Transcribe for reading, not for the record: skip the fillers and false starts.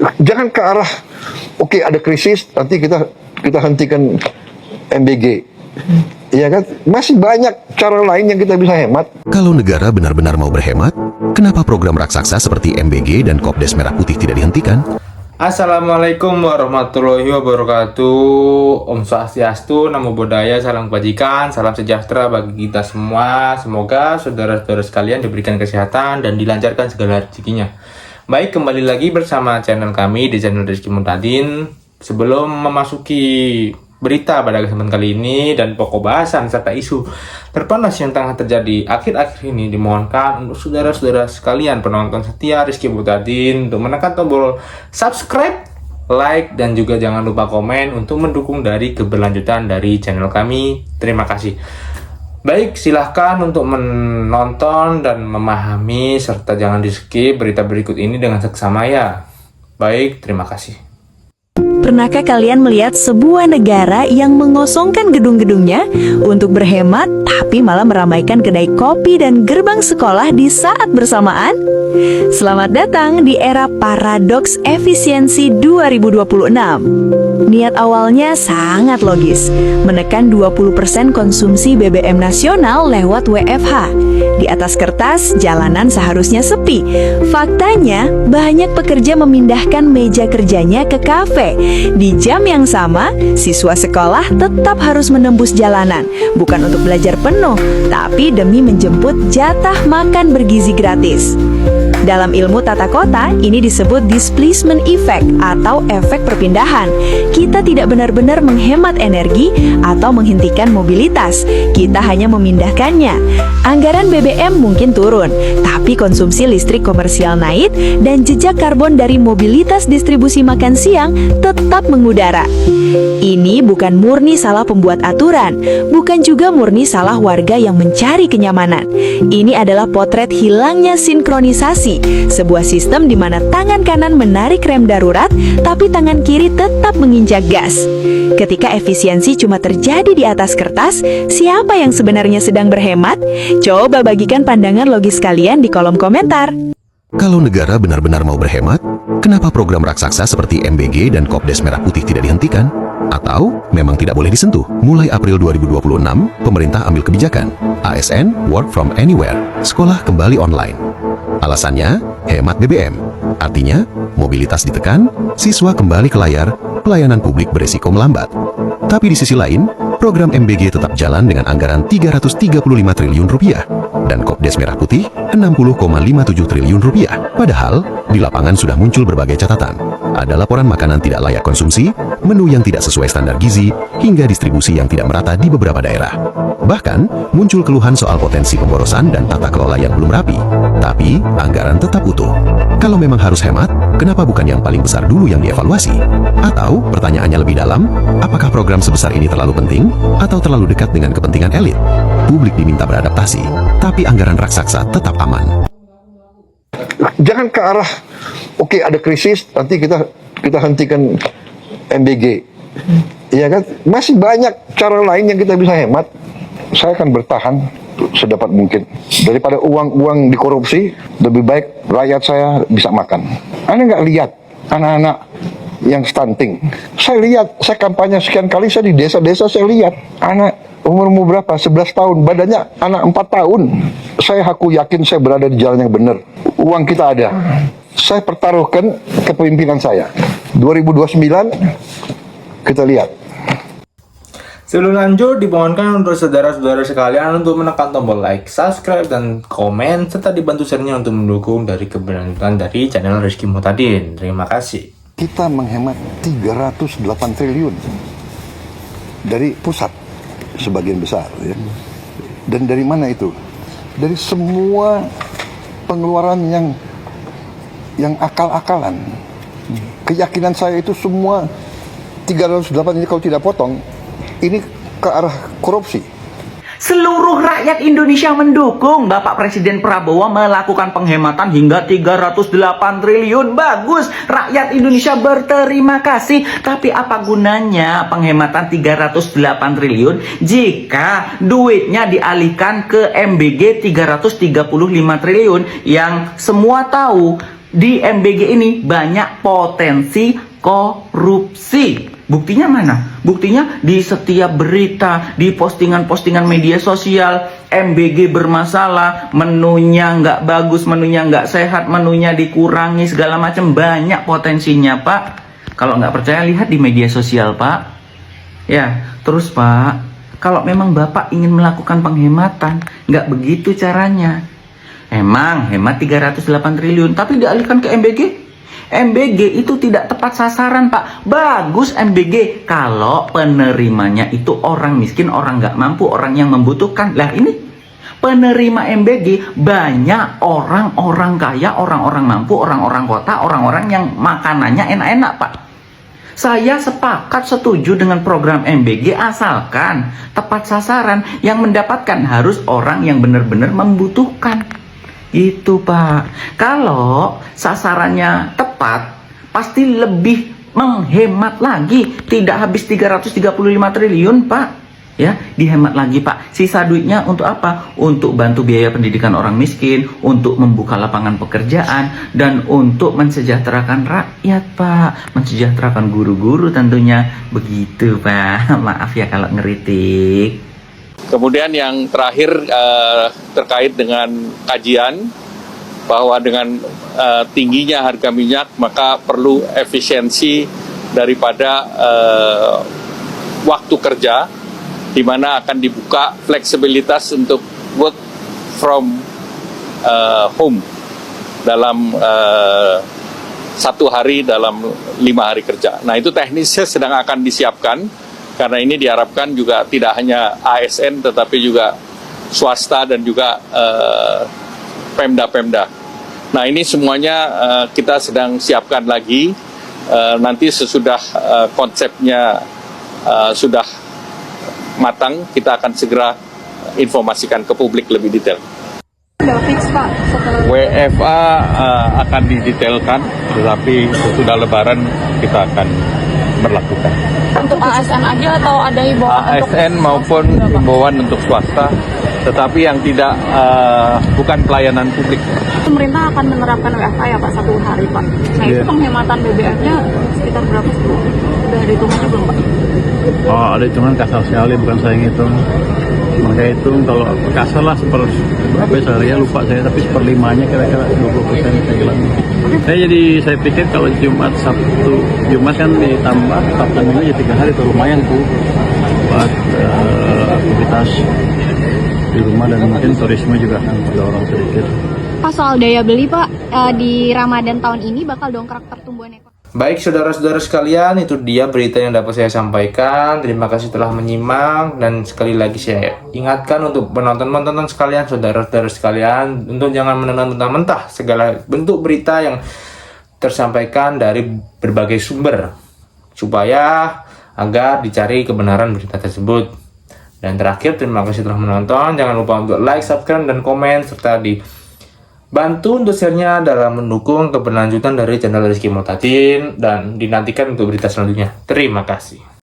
Jangan ke arah oke, ada krisis nanti kita hentikan MBG. Ya kan, masih banyak cara lain yang kita bisa hemat. Kalau negara benar-benar mau berhemat, kenapa program raksasa seperti MBG dan Kopdes Merah Putih tidak dihentikan? Assalamualaikum warahmatullahi wabarakatuh. Om Swastiastu, Namo Buddhaya, salam kebajikan, salam sejahtera bagi kita semua. Semoga saudara-saudara sekalian diberikan kesehatan dan dilancarkan segala rezekinya. Baik, kembali lagi bersama channel kami di channel Rizky Muntadin. Sebelum memasuki berita pada kesempatan kali ini dan pokok bahasan serta isu terpanas yang tengah terjadi akhir-akhir ini, dimohonkan untuk saudara-saudara sekalian penonton setia Rizky Muntadin untuk menekan tombol subscribe, like, dan juga jangan lupa komen untuk mendukung dari keberlanjutan dari channel kami. Terima kasih. Baik, silahkan untuk menonton dan memahami serta jangan di skip berita berikut ini dengan seksama ya. Baik, terima kasih. Pernahkah kalian melihat sebuah negara yang mengosongkan gedung-gedungnya untuk berhemat, tapi malah meramaikan kedai kopi dan gerbang sekolah di saat bersamaan? Selamat datang di era paradoks efisiensi 2026. Niat awalnya sangat logis, menekan 20% konsumsi BBM nasional lewat WFH. Di atas kertas, jalanan seharusnya sepi. Faktanya, banyak pekerja memindahkan meja kerjanya ke kafe. Di jam yang sama, siswa sekolah tetap harus menembus jalanan, bukan untuk belajar penuh, tapi demi menjemput jatah makan bergizi gratis. Dalam ilmu tata kota, ini disebut displacement effect atau efek perpindahan. Kita tidak benar-benar menghemat energi atau menghentikan mobilitas, kita hanya memindahkannya. Anggaran BBM mungkin turun, tapi konsumsi listrik komersial naik dan jejak karbon dari mobilitas distribusi makan siang tetap mengudara. Ini bukan murni salah pembuat aturan, bukan juga murni salah warga yang mencari kenyamanan. Ini adalah potret hilangnya sinkronisasi, sebuah sistem di mana tangan kanan menarik rem darurat, tapi tangan kiri tetap menginjak gas. Ketika efisiensi cuma terjadi di atas kertas, siapa yang sebenarnya sedang berhemat? Coba bagikan pandangan logis kalian di kolom komentar. Kalau negara benar-benar mau berhemat, kenapa program raksasa seperti MBG dan Kopdes Merah Putih tidak dihentikan? Atau memang tidak boleh disentuh? Mulai April 2026, pemerintah ambil kebijakan ASN Work from Anywhere, sekolah kembali online. Alasannya, hemat BBM. Artinya, mobilitas ditekan, siswa kembali ke layar, pelayanan publik beresiko melambat. Tapi di sisi lain, program MBG tetap jalan dengan anggaran 335 triliun rupiah dan Kopdes Merah Putih 60,57 triliun rupiah. Padahal, di lapangan sudah muncul berbagai catatan. Ada laporan makanan tidak layak konsumsi, menu yang tidak sesuai standar gizi, hingga distribusi yang tidak merata di beberapa daerah. Bahkan, muncul keluhan soal potensi pemborosan dan tata kelola yang belum rapi. Tapi, anggaran tetap utuh. Kalau memang harus hemat, kenapa bukan yang paling besar dulu yang dievaluasi? Atau, pertanyaannya lebih dalam, apakah program sebesar ini terlalu penting atau terlalu dekat dengan kepentingan elit? Publik diminta beradaptasi, tapi anggaran raksasa tetap aman. Jangan ke arah oke, ada krisis nanti kita hentikan MBG. Ya kan, masih banyak cara lain yang kita bisa hemat. Saya akan bertahan sedapat mungkin. Daripada uang dikorupsi, lebih baik rakyat saya bisa makan. Anda nggak lihat anak-anak yang stunting? Saya lihat, saya kampanye sekian kali, saya di desa-desa saya lihat anak umur berapa? 11 tahun, badannya anak 4 tahun. Aku yakin saya berada di jalan yang benar. Uang kita ada. Saya pertaruhkan kepemimpinan saya. 2029 kita lihat. Sebelum lanjut, dimohonkan untuk saudara-saudara sekalian untuk menekan tombol like, subscribe, dan komen, serta dibantu share-nya untuk mendukung dari keberlanjutan dari channel Rizky Muntadin. Terima kasih. Kita menghemat 308 triliun dari pusat sebagian besar, ya. Dan dari mana itu? Dari semua pengeluaran yang akal-akalan. Keyakinan saya itu semua 308 ini kalau tidak potong, ini ke arah korupsi. Seluruh rakyat Indonesia mendukung Bapak Presiden Prabowo melakukan penghematan hingga 308 triliun. Bagus, rakyat Indonesia berterima kasih. Tapi apa gunanya penghematan 308 triliun jika duitnya dialihkan ke MBG 335 triliun yang semua tahu di MBG ini banyak potensi korupsi. Buktinya mana? Buktinya di setiap berita, di postingan-postingan media sosial, MBG bermasalah, menunya nggak bagus, menunya nggak sehat, menunya dikurangi, segala macam. Banyak potensinya, Pak. Kalau nggak percaya, lihat di media sosial, Pak. Ya, terus Pak, kalau memang Bapak ingin melakukan penghematan, nggak begitu caranya. Emang hemat 308 triliun, tapi dialihkan ke MBG. MBG itu tidak tepat sasaran, Pak. Bagus MBG kalau penerimanya itu orang miskin, orang nggak mampu, orang yang membutuhkan. Lah ini penerima MBG banyak orang-orang kaya, orang-orang mampu, orang-orang kota, orang-orang yang makanannya enak-enak, Pak. Saya sepakat setuju dengan program MBG asalkan tepat sasaran. Yang mendapatkan harus orang yang benar-benar membutuhkan. Itu Pak. Kalau sasarannya tepat, pasti lebih menghemat lagi. Tidak habis 335 triliun Pak. Ya, dihemat lagi Pak. Sisa duitnya untuk apa? Untuk bantu biaya pendidikan orang miskin, untuk membuka lapangan pekerjaan, dan untuk mensejahterakan rakyat Pak. Mensejahterakan guru-guru tentunya. Begitu Pak. Maaf ya kalau ngeritik. Kemudian yang terakhir terkait dengan kajian bahwa dengan tingginya harga minyak maka perlu efisiensi daripada waktu kerja di mana akan dibuka fleksibilitas untuk work from home dalam 1 hari dalam 5 hari kerja. Nah itu teknisnya sedang akan disiapkan. Karena ini diharapkan juga tidak hanya ASN tetapi juga swasta dan juga Pemda-Pemda. Nah ini semuanya kita sedang siapkan lagi. Nanti sesudah konsepnya sudah matang, kita akan segera informasikan ke publik lebih detail. Sudah fix Pak setelah WFA akan didetailkan, tetapi sesudah Lebaran kita akan berlakukan. untuk ASN aja atau ada himbauan ASN maupun himbauan untuk swasta, tetapi yang tidak bukan pelayanan publik. pemerintah akan menerapkan WFH ya Pak 1 hari Pak. Nah itu penghematan BBM-nya sekitar berapa sih? Udah ada hitungannya belum Pak? Oh, ada hitungan kasar sekali, bukan saya ngitung. Maka hitung kalau kasar lah berapa saya lupa saya, tapi 1/5-nya kira-kira 20% saya bilang. Saya pikir kalau Jumat Sabtu Jumat kan ditambah Sabtu Minggu ya 3 hari itu lumayan tuh buat aktivitas di rumah, dan mungkin turisme juga akan terdorong sedikit. Pak, soal daya beli Pak, di Ramadan tahun ini bakal dongkrak pertumbuhan ekonomi. Baik saudara-saudara sekalian, itu dia berita yang dapat saya sampaikan. Terima kasih telah menyimak, dan sekali lagi saya ingatkan untuk penonton-penonton sekalian, saudara-saudara sekalian, untuk jangan menonton mentah-mentah segala bentuk berita yang tersampaikan dari berbagai sumber, supaya agar dicari kebenaran berita tersebut. Dan terakhir, terima kasih telah menonton. Jangan lupa untuk like, subscribe, dan komen, serta bantu untuk share-nya dalam mendukung keberlanjutan dari channel Rizky Mutatin, dan dinantikan untuk berita selanjutnya. Terima kasih.